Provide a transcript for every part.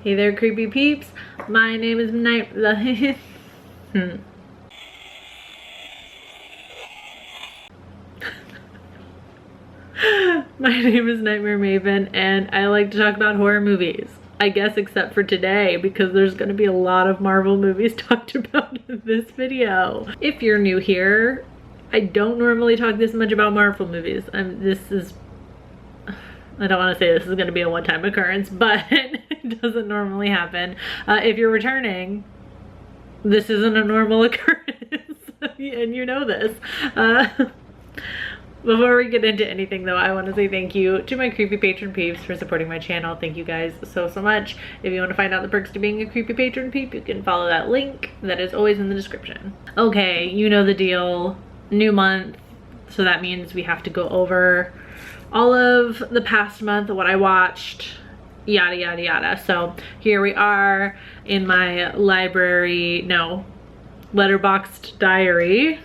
Hey there, creepy peeps. My name is Night. My name is Nightmare Maven, and I like to talk about horror movies. I guess except for today, because there's going to be a lot of Marvel movies talked about in this video. If you're new here, I don't normally talk this much about Marvel movies. I don't want to say this is going to be a one-time occurrence, but it doesn't normally happen. If you're returning, this isn't a normal occurrence, and you know this. Before we get into anything though, I want to say thank you to my creepy patron peeps for supporting my channel. Thank you guys so much. If you want to find out the perks to being a creepy patron peep, you can follow that link that is always in the description. Okay, you know the deal. New month, so that means we have to go over all of the past month, what I watched, yada yada yada. So here we are in my letterboxed diary.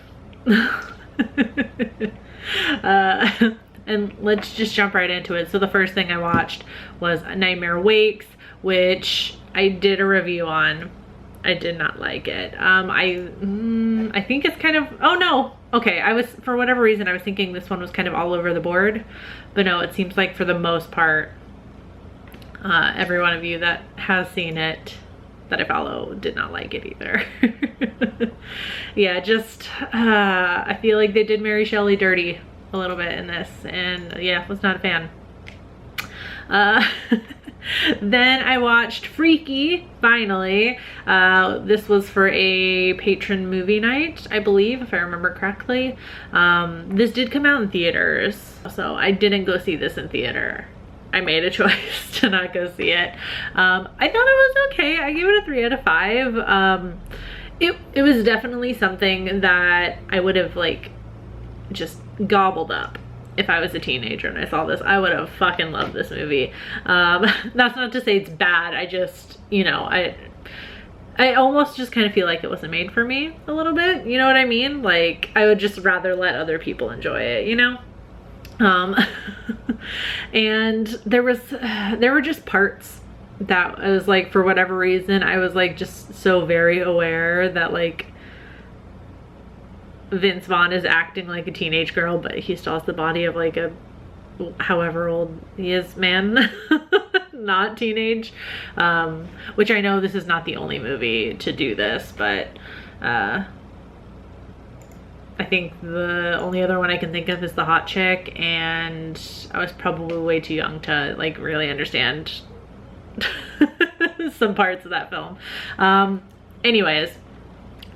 And let's just jump right into it. So the first thing I watched was Nightmare Wakes, which I did a review on. I did not like it. I think it's kind of, oh no, okay, for whatever reason I was thinking this one was kind of all over the board, but no, it seems like for the most part every one of you that has seen it that I follow did not like it either. Yeah, just I feel like they did Mary Shelley dirty a little bit in this, and yeah, was not a fan. Then I watched Freaky, finally. This was for a patron movie night, I believe, if I remember correctly. This did come out in theaters, so I didn't go see this in theater. I made a choice to not go see it. I thought it was okay. I gave it a 3 out of 5. It was definitely something that I would have like just gobbled up if I was a teenager and I saw this. I would have fucking loved this movie. That's not to say it's bad. I just, you know, I almost just kind of feel like it wasn't made for me a little bit. You know what I mean? Like, I would just rather let other people enjoy it, you know? And there were just parts that I was like, for whatever reason, I was like just so very aware that like Vince Vaughn is acting like a teenage girl, but he still has the body of like a however old he is man. Not teenage, which I know this is not the only movie to do this, but I think the only other one I can think of is The Hot Chick, and I was probably way too young to like really understand some parts of that film. Anyways,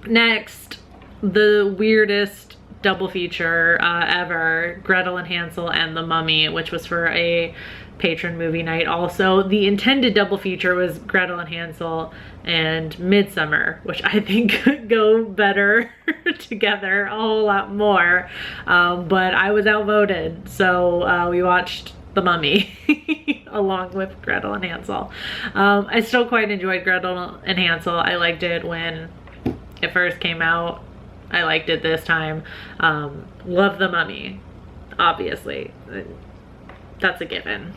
next, the weirdest double feature ever, Gretel and Hansel and the Mummy, which was for a patron movie night. Also, the intended double feature was Gretel and Hansel and Midsummer, which I think go better together a whole lot more, but I was outvoted, so we watched The Mummy along with Gretel and Hansel. I still quite enjoyed Gretel and Hansel. I liked it when it first came out. I liked it this time. Love The Mummy, obviously. That's a given.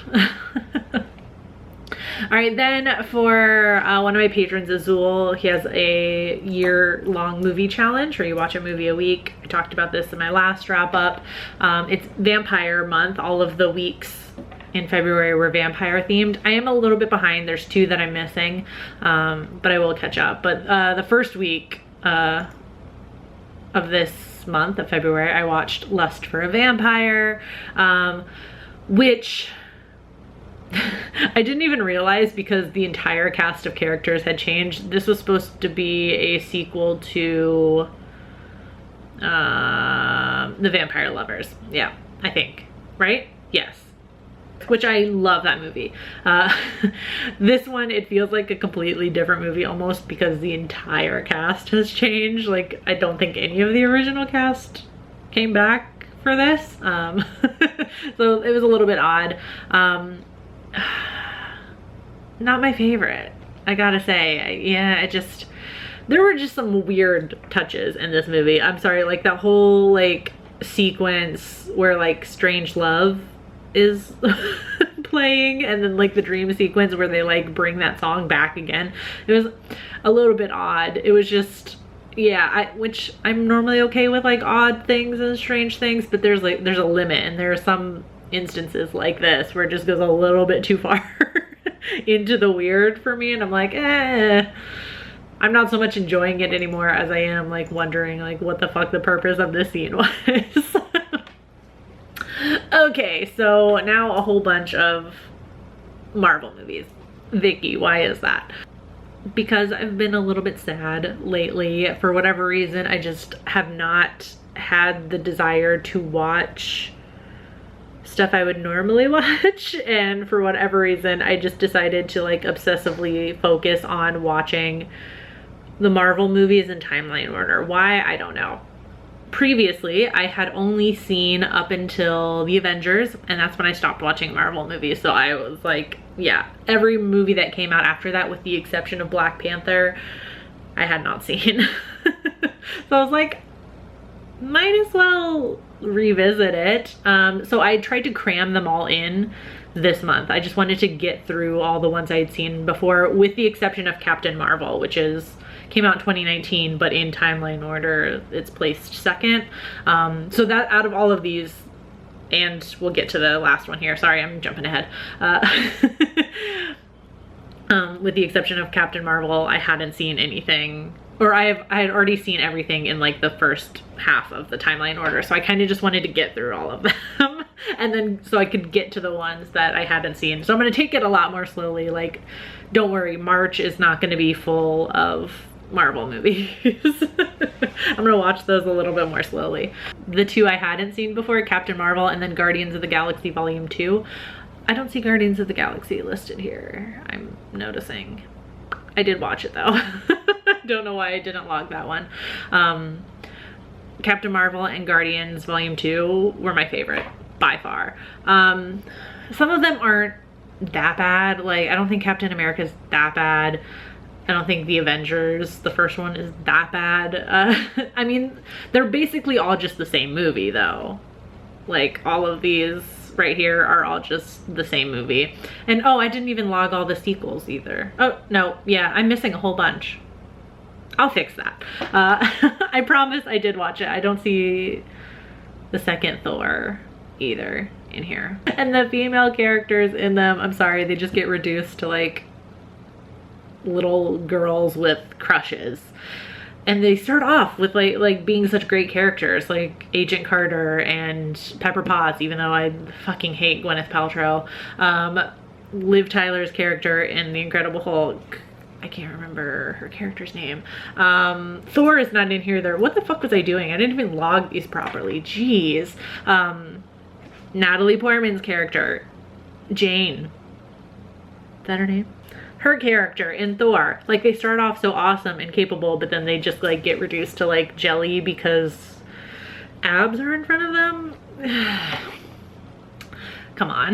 All right, then for one of my patrons, Azul, he has a year-long movie challenge where you watch a movie a week. I talked about this in my last wrap-up. It's Vampire Month. All of the weeks in February were vampire themed. I am a little bit behind. There's 2 that I'm missing, but I will catch up. But the first week of this month of February, I watched Lust for a Vampire, which I didn't even realize because the entire cast of characters had changed. This was supposed to be a sequel to The Vampire Lovers. Yeah, I think, right? Yes. Which I love that movie. This one, it feels like a completely different movie almost because the entire cast has changed. Like, I don't think any of the original cast came back for this. So it was a little bit odd. Not my favorite, I gotta say. Yeah, there were just some weird touches in this movie. I'm sorry, like that whole like sequence where like Strange Love is playing, and then like the dream sequence where they like bring that song back again. It was a little bit odd. It was just, yeah, which I'm normally okay with like odd things and strange things, but there's a limit, and there are some instances like this where it just goes a little bit too far into the weird for me, and I'm like, I'm not so much enjoying it anymore as I am like wondering like what the fuck the purpose of this scene was. Okay, so now a whole bunch of Marvel movies. Vicky, why is that? Because I've been a little bit sad lately. For whatever reason, I just have not had the desire to watch stuff I would normally watch, and for whatever reason I just decided to like obsessively focus on watching the Marvel movies in timeline order. Why? I don't know. Previously I had only seen up until the Avengers, and that's when I stopped watching Marvel movies. So I was like, yeah, every movie that came out after that, with the exception of Black Panther, I had not seen. So I was like, might as well revisit it. So I tried to cram them all in this month. I just wanted to get through all the ones I had seen before, with the exception of Captain Marvel, which came out in 2019, but in timeline order it's placed second. So that out of all of these, and we'll get to the last one here, sorry, I'm jumping ahead. With the exception of Captain Marvel, I hadn't seen anything, or I had already seen everything in like the first half of the timeline order, so I kind of just wanted to get through all of them and then so I could get to the ones that I hadn't seen. So I'm going to take it a lot more slowly. Like, don't worry, March is not going to be full of Marvel movies. I'm gonna watch those a little bit more slowly. The two I hadn't seen before, Captain Marvel and then Guardians of the Galaxy Volume 2. I don't see Guardians of the Galaxy listed here, I'm noticing. I did watch it though. Don't know why I didn't log that one. Captain Marvel and Guardians Volume 2 were my favorite by far. Some of them aren't that bad. Like, I don't think Captain America's that bad. I don't think the Avengers, the first one, is that bad. I mean, they're basically all just the same movie though. Like, all of these right here are all just the same movie. And oh, I didn't even log all the sequels either. Oh, no, yeah, I'm missing a whole bunch. I'll fix that. I promise I did watch it. I don't see the second Thor either in here. And the female characters in them, I'm sorry, they just get reduced to like little girls with crushes, and they start off with like being such great characters, like Agent Carter and Pepper Potts, even though I fucking hate Gwyneth Paltrow. Liv Tyler's character in The Incredible Hulk, I can't remember her character's name. Thor is not in here there. What the fuck was I doing? I didn't even log these properly. Jeez. Natalie Portman's character, Jane, is that her name? Her character in Thor, like, they start off so awesome and capable, but then they just like get reduced to like jelly because abs are in front of them. Come on.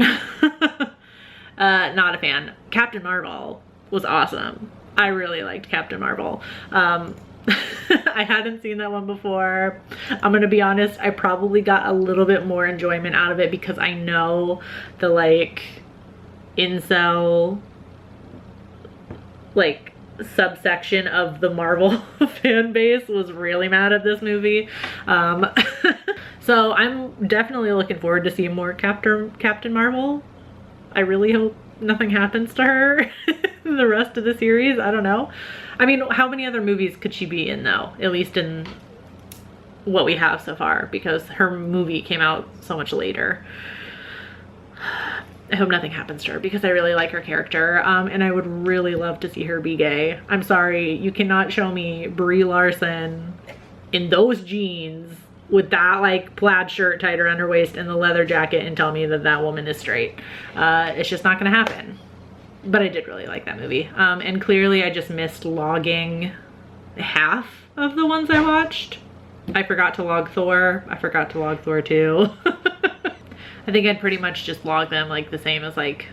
Not a fan. Captain Marvel was awesome. I really liked Captain Marvel. I hadn't seen that one before. I'm gonna be honest, I probably got a little bit more enjoyment out of it because I know the like incel like subsection of the Marvel fan base was really mad at this movie. So I'm definitely looking forward to seeing more Captain Marvel. I really hope nothing happens to her in the rest of the series. I don't know. I mean, how many other movies could she be in though? At least in what we have so far, because her movie came out so much later. I hope nothing happens to her because I really like her character, and I would really love to see her be gay. I'm sorry, you cannot show me Brie Larson in those jeans with that like plaid shirt tied around her waist and the leather jacket and tell me that that woman is straight. It's just not gonna happen. But I did really like that movie. And clearly I just missed logging half of the ones I watched. I forgot to log Thor. I forgot to log Thor 2. I think I'd pretty much just log them like the same as like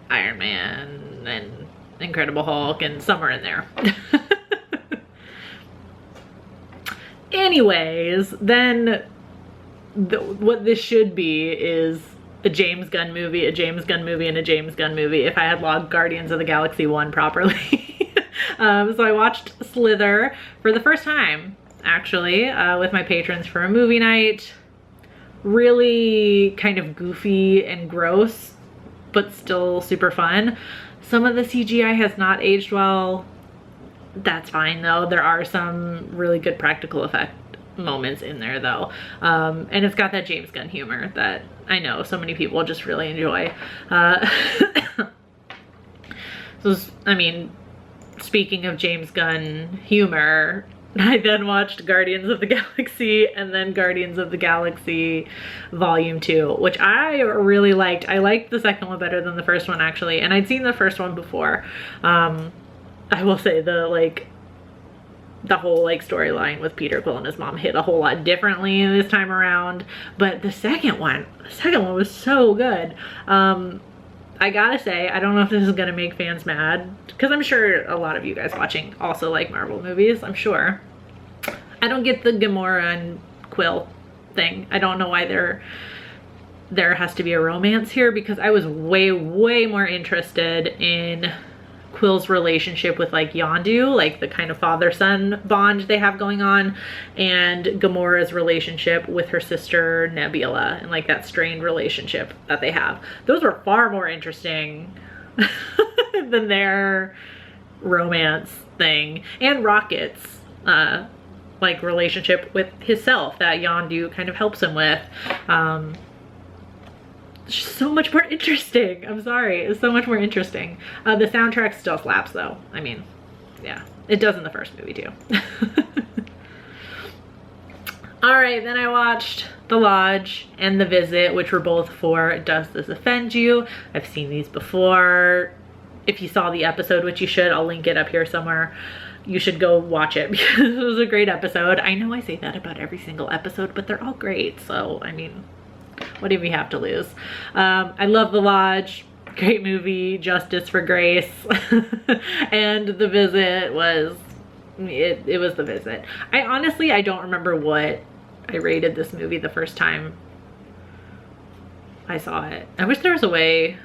Iron Man and Incredible Hulk and somewhere in there. Anyways, then what this should be is a James Gunn movie, a James Gunn movie, and a James Gunn movie if I had logged Guardians of the Galaxy 1 properly. So I watched Slither for the first time, actually, with my patrons for a movie night. Really kind of goofy and gross, but still super fun. Some of the CGI has not aged well. That's fine though. There are some really good practical effect moments in there though. And it's got that James Gunn humor that I know so many people just really enjoy. So, I mean, speaking of James Gunn humor, I then watched Guardians of the Galaxy and then Guardians of the Galaxy Volume 2, which I really liked. I liked the second one better than the first one, actually, and I'd seen the first one before. I will say the whole storyline with Peter Quill and his mom hit a whole lot differently this time around, but the second one was so good. I gotta say, I don't know if this is gonna make fans mad, because I'm sure a lot of you guys watching also like Marvel movies, I'm sure. I don't get the Gamora and Quill thing. I don't know why there has to be a romance here, because I was way more interested in Quill's relationship with Yondu, the kind of father-son bond they have going on, and Gamora's relationship with her sister Nebula and that strained relationship that they have. Those were far more interesting than their romance thing, and Rocket's relationship with himself that Yondu kind of helps him with. So much more interesting. I'm sorry, it's so much more interesting. The soundtrack still slaps though. I mean, yeah, it does in the first movie too. All right, then I watched The Lodge and The Visit, which were both for Does This Offend You? I've seen these before. If you saw the episode, which you should, I'll link it up here somewhere. You should go watch it because it was a great episode. I know I say that about every single episode, but they're all great. So, I mean, what do we have to lose? I love The Lodge. Great movie. Justice for Grace. And The Visit was, it was The Visit. I don't remember what I rated this movie the first time I saw it. I wish there was a way.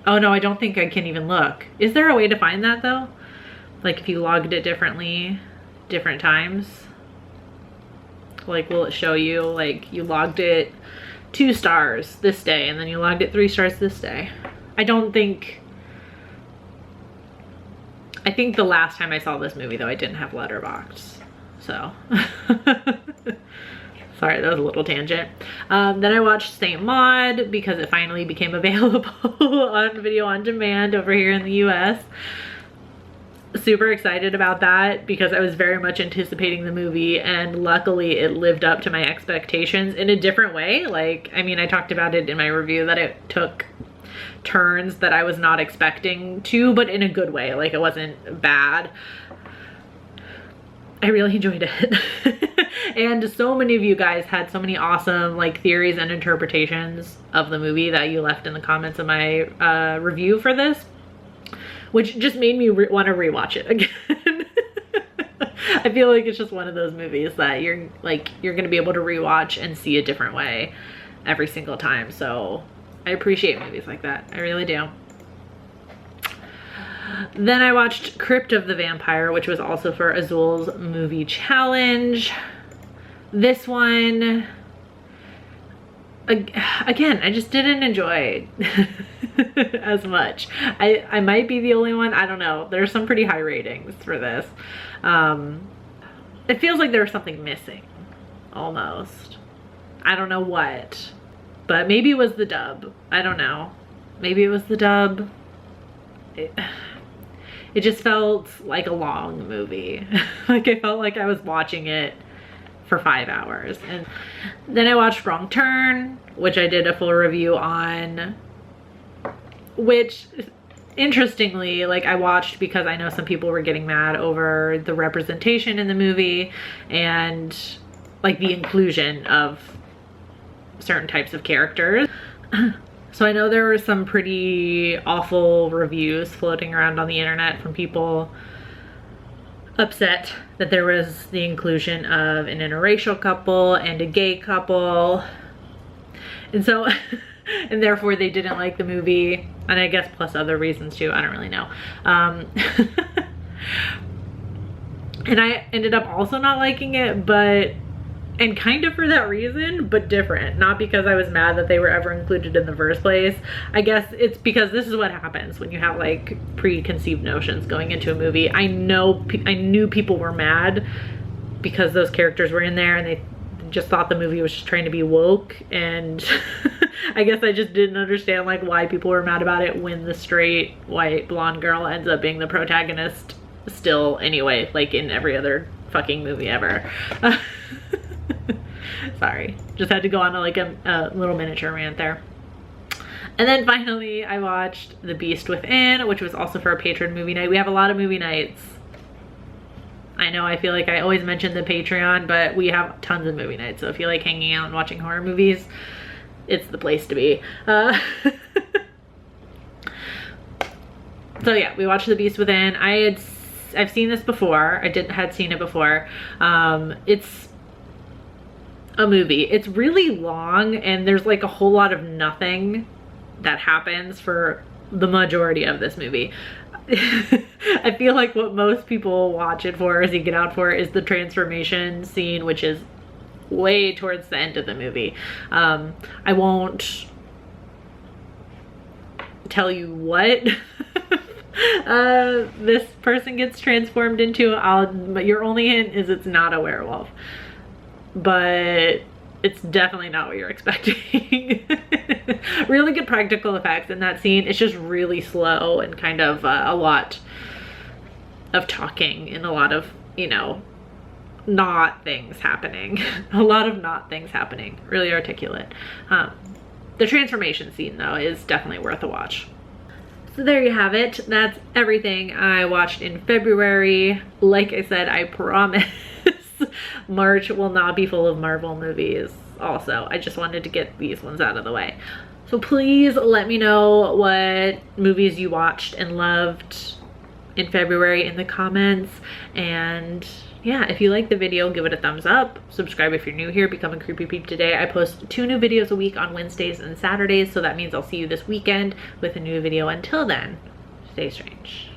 Oh no, I don't think I can even look. Is there a way to find that though? If you logged it differently, different times? Will it show you, you logged it 2 stars this day and then you logged it 3 stars this day? I think the last time I saw this movie though, I didn't have Letterboxd, so. Sorry, that was a little tangent. Then I watched Saint Maud because it finally became available on video on demand over here in the US. Super excited about that because I was very much anticipating the movie, and luckily it lived up to my expectations in a different way. I mean, I talked about it in my review that it took turns that I was not expecting to, but in a good way. It wasn't bad. I really enjoyed it. And so many of you guys had so many awesome theories and interpretations of the movie that you left in the comments of my review for this, which just made me want to rewatch it again. I feel like it's just one of those movies that you're gonna be able to rewatch and see a different way every single time. So I appreciate movies like that. I really do. Then I watched Crypt of the Vampire, which was also for Azul's movie challenge. This one, again, I just didn't enjoy as much. I might be the only one. I don't know. There's some pretty high ratings for this. It feels like there was something missing, almost. I don't know what, but maybe it was the dub. I don't know. Maybe it was the dub. It just felt like a long movie. I felt like I was watching it for 5 hours. And then I watched Wrong Turn, which I did a full review on, which interestingly, I watched because I know some people were getting mad over the representation in the movie and the inclusion of certain types of characters. So I know there were some pretty awful reviews floating around on the internet from people upset that there was the inclusion of an interracial couple and a gay couple. And so and therefore they didn't like the movie, and I guess plus other reasons too, I don't really know. And I ended up also not liking it, and kind of for that reason, but different. Not because I was mad that they were ever included in the first place. I guess it's because this is what happens when you have like preconceived notions going into a movie. I knew people were mad because those characters were in there and they just thought the movie was just trying to be woke, and I guess I just didn't understand like why people were mad about it when the straight white blonde girl ends up being the protagonist still anyway, like in every other fucking movie ever. Sorry, just had to go on like a little miniature rant there. And then finally I watched The Beast Within, which was also for a patron movie night. We have a lot of movie nights. I know I feel like I always mention the Patreon, but we have tons of movie nights. So if you like hanging out and watching horror movies, it's the place to be. So yeah, we watched The Beast Within. I've seen this before. Had seen it before. It's a movie. It's really long, and there's like a whole lot of nothing that happens for the majority of this movie. I feel like what most people watch it for, as you get out for, is the transformation scene, which is way towards the end of the movie. I won't tell you what this person gets transformed into. But your only hint is it's not a werewolf, but it's definitely not what you're expecting. Really good practical effects in that scene. It's just really slow and kind of a lot of talking and a lot of, you know, not things happening. A lot of not things happening. Really articulate. The transformation scene though is definitely worth a watch. So there you have it. That's everything I watched in February. Like I said, I promise March will not be full of Marvel movies also. I just wanted to get these ones out of the way. So please let me know what movies you watched and loved in February in the comments. And yeah, if you like the video, give it a thumbs up. Subscribe if you're new here. Become a Creepy Peep today. I post 2 new videos a week on Wednesdays and Saturdays, so that means I'll see you this weekend with a new video. Until then, stay strange.